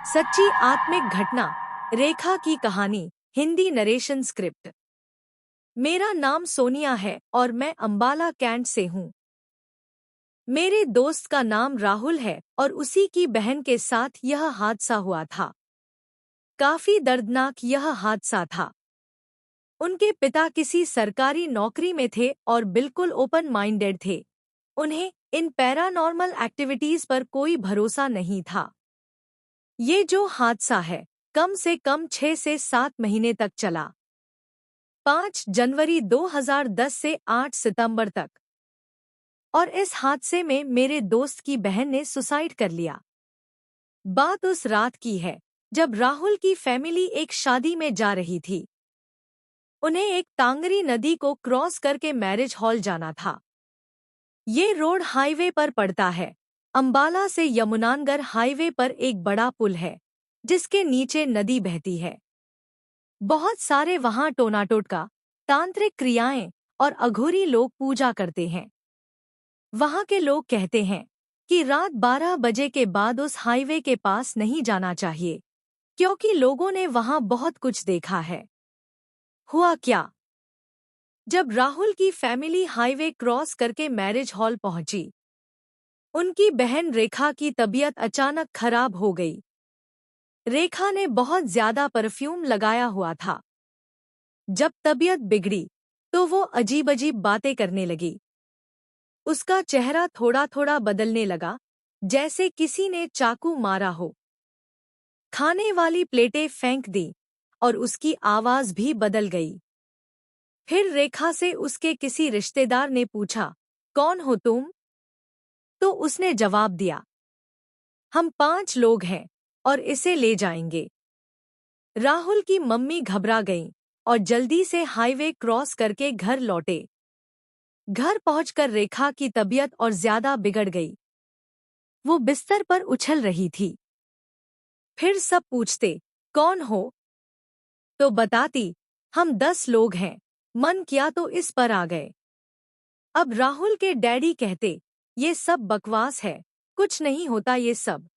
सच्ची आत्मिक घटना, रेखा की कहानी। Hindi narration script. मेरा नाम सोनिया है और मैं अंबाला कैंट से हूँ। मेरे दोस्त का नाम राहुल है और उसी की बहन के साथ यह हादसा हुआ था। काफी दर्दनाक यह हादसा था। उनके पिता किसी सरकारी नौकरी में थे और बिल्कुल ओपन माइंडेड थे। उन्हें इन पैरानॉर्मल एक्टिविटीज पर कोई भरोसा नहीं था। ये जो हादसा है, कम से कम 6 से 7 महीने तक चला। 5 जनवरी 2010 से 8 सितंबर तक। और इस हादसे में मेरे दोस्त की बहन ने सुसाइड कर लिया। बात उस रात की है जब राहुल की फैमिली एक शादी में जा रही थी। उन्हें एक तांगरी नदी को क्रॉस करके मैरिज हॉल जाना था। ये रोड हाईवे पर पड़ता है। अंबाला से यमुनानगर हाईवे पर एक बड़ा पुल है जिसके नीचे नदी बहती है। बहुत सारे वहां टोनाटोटका, तांत्रिक क्रियाएं और अघोरी लोग पूजा करते हैं। वहां के लोग कहते हैं कि रात 12 बजे के बाद उस हाईवे के पास नहीं जाना चाहिए, क्योंकि लोगों ने वहां बहुत कुछ देखा है। हुआ क्या? जब राहुल की फैमिली हाईवे क्रॉस करके मैरिज हॉल पहुंची, उनकी बहन रेखा की तबीयत अचानक खराब हो गई। रेखा ने बहुत ज्यादा परफ्यूम लगाया हुआ था। जब तबीयत बिगड़ी तो वो अजीब अजीब बातें करने लगी। उसका चेहरा थोड़ा थोड़ा बदलने लगा, जैसे किसी ने चाकू मारा हो। खाने वाली प्लेटें फेंक दी और उसकी आवाज भी बदल गई। फिर रेखा से उसके किसी रिश्तेदार ने पूछा, कौन हो तुम? तो उसने जवाब दिया, हम 5 लोग हैं और इसे ले जाएंगे। राहुल की मम्मी घबरा गईं और जल्दी से हाईवे क्रॉस करके घर लौटे। घर पहुंचकर रेखा की तबीयत और ज्यादा बिगड़ गई। वो बिस्तर पर उछल रही थी। फिर सब पूछते, कौन हो? तो बताती, हम 10 लोग हैं। मन किया तो इस पर आ गए। अब राहुल के डैडी कहते, ये सब बकवास है, कुछ नहीं होता ये सब।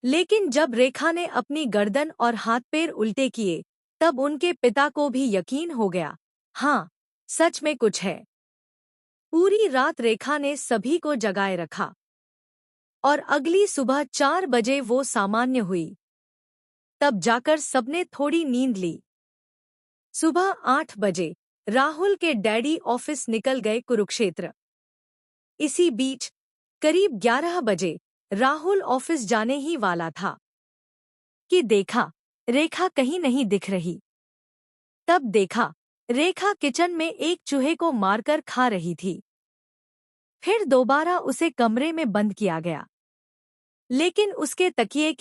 लेकिन जब रेखा ने अपनी गर्दन और हाथ पैर उल्टे किए, तब उनके पिता को भी यकीन हो गया, हाँ, सच में कुछ है। पूरी रात रेखा ने सभी को जगाए रखा और अगली सुबह 4 बजे वो सामान्य हुई। तब जाकर सबने थोड़ी नींद ली। सुबह 8 बजे राहुल के डैडी ऑफिस निकल गए कुरुक्षेत्र। इसी बीच करीब 11 बजे राहुल ऑफिस जाने ही वाला था कि देखा, रेखा कहीं नहीं दिख रही। तब देखा, रेखा किचन में एक चूहे को मारकर खा रही थी। फिर दोबारा उसे कमरे में बंद किया गया। लेकिन उसके तकिए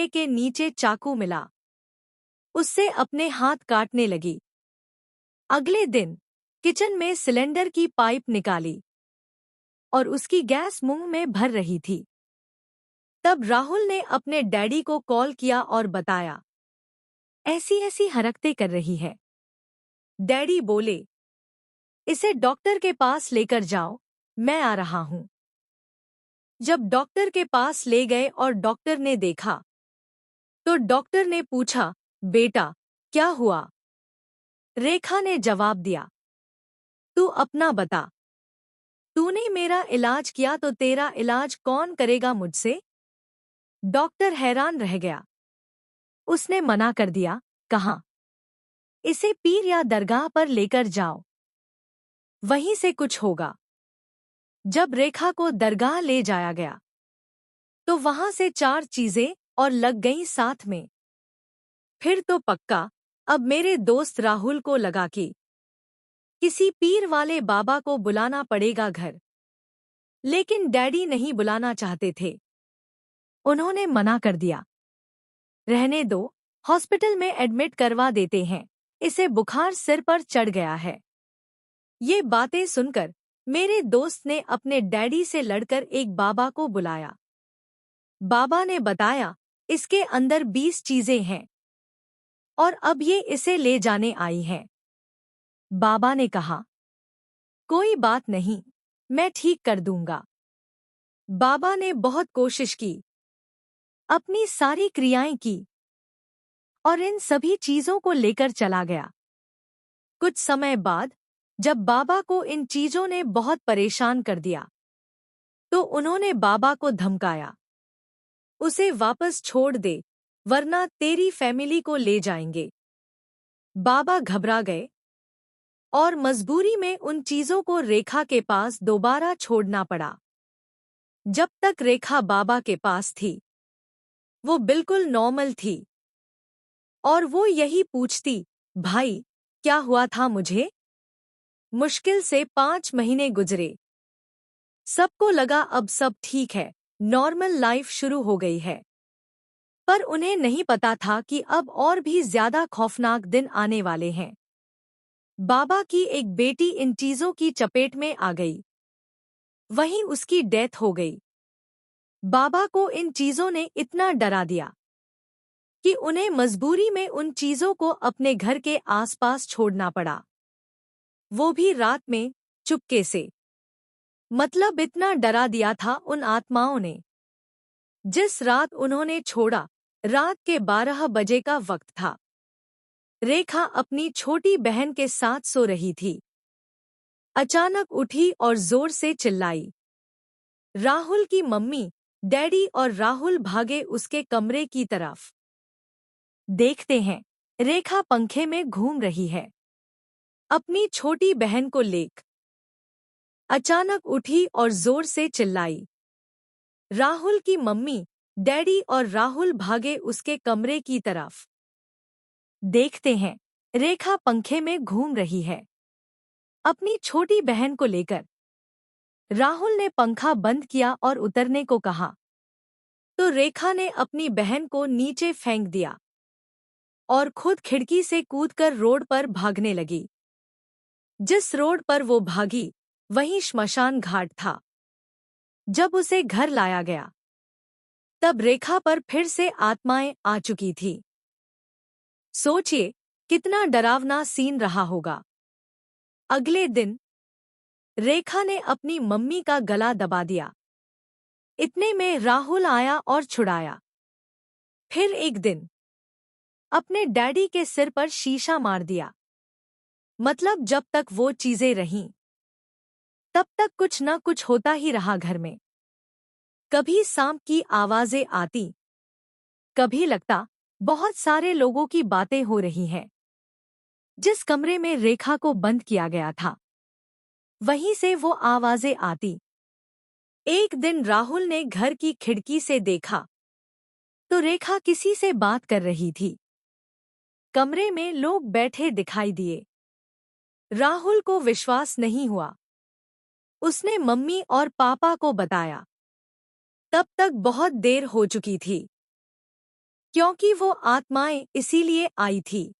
के नीचे चाकू मिला। उससे अपने हाथ काटने लगी। अगले दिन किचन में सिलेंडर की पाइप निकाली और उसकी गैस मुंह में भर रही थी। तब राहुल ने अपने डैडी को कॉल किया और बताया, ऐसी ऐसी हरकतें कर रही है। डैडी बोले, इसे डॉक्टर के पास लेकर जाओ, मैं आ रहा हूं। जब डॉक्टर के पास ले गए और डॉक्टर ने देखा, तो डॉक्टर ने पूछा, बेटा, क्या हुआ? रेखा ने जवाब दिया, तू अपना बता। तूने मेरा इलाज किया तो तेरा इलाज कौन करेगा मुझसे? डॉक्टर हैरान रह गया। उसने मना कर दिया, कहा, इसे पीर या दरगाह पर लेकर जाओ, वहीं से कुछ होगा। जब रेखा को दरगाह ले जाया गया, तो वहां से 4 चीजें और लग गईं साथ में। फिर तो पक्का, अब मेरे दोस्त राहुल को लगा कि किसी पीर वाले बाबा को बुलाना पड़ेगा घर। लेकिन डैडी नहीं बुलाना चाहते थे। उन्होंने मना कर दिया, रहने दो, हॉस्पिटल में एडमिट करवा देते हैं, इसे बुखार सिर पर चढ़ गया है। ये बातें सुनकर मेरे दोस्त ने अपने डैडी से लड़कर एक बाबा को बुलाया। बाबा ने बताया, इसके अंदर 20 चीजें हैं और अब ये इसे ले जाने आई हैं। बाबा ने कहा, कोई बात नहीं, मैं ठीक कर दूंगा। बाबा ने बहुत कोशिश की, अपनी सारी क्रियाएं की और इन सभी चीजों को लेकर चला गया। कुछ समय बाद जब बाबा को इन चीजों ने बहुत परेशान कर दिया, तो उन्होंने बाबा को धमकाया, उसे वापस छोड़ दे वरना तेरी फैमिली को ले जाएंगे। बाबा घबरा गए और मजबूरी में उन चीजों को रेखा के पास दोबारा छोड़ना पड़ा। जब तक रेखा बाबा के पास थी, वो बिल्कुल नॉर्मल थी और वो यही पूछती, भाई क्या हुआ था मुझे? मुश्किल से 5 महीने गुजरे। सबको लगा अब सब ठीक है, नॉर्मल लाइफ शुरू हो गई है। पर उन्हें नहीं पता था कि अब और भी ज्यादा खौफनाक दिन आने वाले हैं। बाबा की एक बेटी इन चीजों की चपेट में आ गई। वहीं उसकी डेथ हो गई। बाबा को इन चीजों ने इतना डरा दिया कि उन्हें मजबूरी में उन चीजों को अपने घर के आसपास छोड़ना पड़ा, वो भी रात में, चुपके से। मतलब इतना डरा दिया था उन आत्माओं ने। जिस रात उन्होंने छोड़ा, रात के 12 बजे का वक्त था। रेखा अपनी छोटी बहन के साथ सो रही थी। अचानक उठी और जोर से चिल्लाई। राहुल की मम्मी, डैडी और राहुल भागे उसके कमरे की तरफ। देखते हैं, रेखा पंखे में घूम रही है, अपनी छोटी बहन को लेकर। अचानक उठी और जोर से चिल्लाई। राहुल की मम्मी, डैडी और राहुल भागे उसके कमरे की तरफ। देखते हैं, रेखा पंखे में घूम रही है, अपनी छोटी बहन को लेकर। राहुल ने पंखा बंद किया और उतरने को कहा, तो रेखा ने अपनी बहन को नीचे फेंक दिया और खुद खिड़की से कूदकर रोड पर भागने लगी। जिस रोड पर वो भागी, वहीं श्मशान घाट था। जब उसे घर लाया गया, तब रेखा पर फिर से आत्माएं आ चुकी थी। सोचिए, कितना डरावना सीन रहा होगा। अगले दिन रेखा ने अपनी मम्मी का गला दबा दिया। इतने में राहुल आया और छुड़ाया। फिर एक दिन अपने डैडी के सिर पर शीशा मार दिया। मतलब जब तक वो चीजें रहीं, तब तक कुछ न कुछ होता ही रहा घर में। कभी सांप की आवाजें आती, कभी लगता बहुत सारे लोगों की बातें हो रही हैं। जिस कमरे में रेखा को बंद किया गया था, वहीं से वो आवाजें आती। एक दिन राहुल ने घर की खिड़की से देखा, तो रेखा किसी से बात कर रही थी। कमरे में लोग बैठे दिखाई दिए। राहुल को विश्वास नहीं हुआ। उसने मम्मी और पापा को बताया। तब तक बहुत देर हो चुकी थी, क्योंकि वो आत्माएं इसीलिए आई थी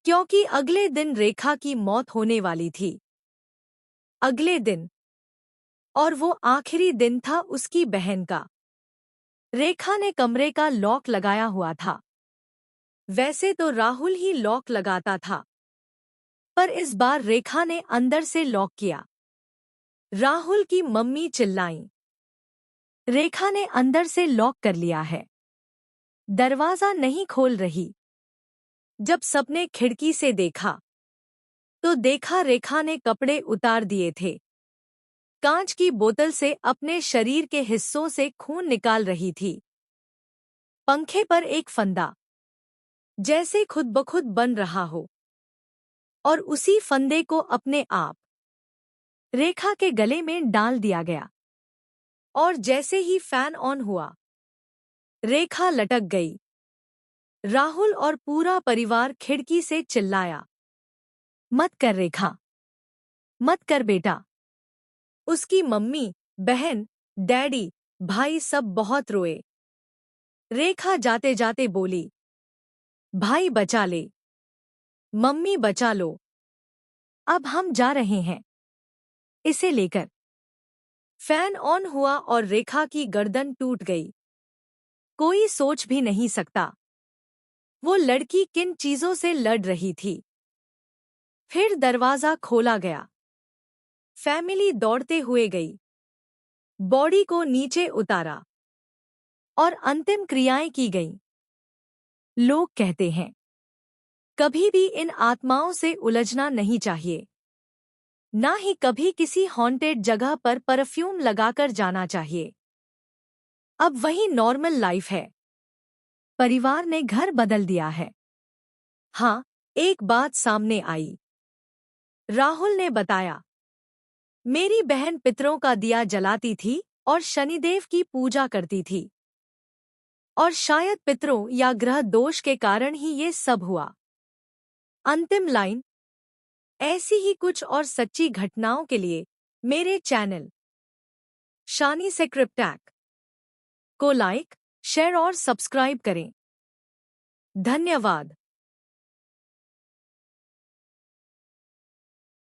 क्योंकि अगले दिन रेखा की मौत होने वाली थी। अगले दिन, और वो आखिरी दिन था उसकी बहन का। रेखा ने कमरे का लॉक लगाया हुआ था। वैसे तो राहुल ही लॉक लगाता था, पर इस बार रेखा ने अंदर से लॉक किया। राहुल की मम्मी चिल्लाईं, रेखा ने अंदर से लॉक कर लिया है, दरवाजा नहीं खोल रही। जब सबने खिड़की से देखा, तो देखा रेखा ने कपड़े उतार दिए थे। कांच की बोतल से अपने शरीर के हिस्सों से खून निकाल रही थी। पंखे पर एक फंदा, जैसे खुद ब खुद बन रहा हो, और उसी फंदे को अपने आप रेखा के गले में डाल दिया गया। और जैसे ही फैन ऑन हुआ, रेखा लटक गई। राहुल और पूरा परिवार खिड़की से चिल्लाया, मत कर रेखा, मत कर बेटा। उसकी मम्मी, बहन, डैडी, भाई सब बहुत रोए। रेखा जाते जाते बोली, भाई बचा ले, मम्मी बचा लो, अब हम जा रहे हैं। इसे लेकर फैन ऑन हुआ और रेखा की गर्दन टूट गई। कोई सोच भी नहीं सकता वो लड़की किन चीजों से लड़ रही थी। फिर दरवाजा खोला गया। फैमिली दौड़ते हुए गई। बॉडी को नीचे उतारा और अंतिम क्रियाएं की गईं। लोग कहते हैं, कभी भी इन आत्माओं से उलझना नहीं चाहिए। ना ही कभी किसी हॉन्टेड जगह पर परफ्यूम लगाकर जाना चाहिए। अब वही नॉर्मल लाइफ है। परिवार ने घर बदल दिया है। हाँ, एक बात सामने आई। राहुल ने बताया, मेरी बहन पितरों का दिया जलाती थी और शनिदेव की पूजा करती थी। और शायद पितरों या ग्रह दोष के कारण ही ये सब हुआ। अंतिम लाइन। ऐसी ही कुछ और सच्ची घटनाओं के लिए मेरे चैनल शानी से क्रिप्टैक को लाइक, शेयर और सब्सक्राइब करें। धन्यवाद।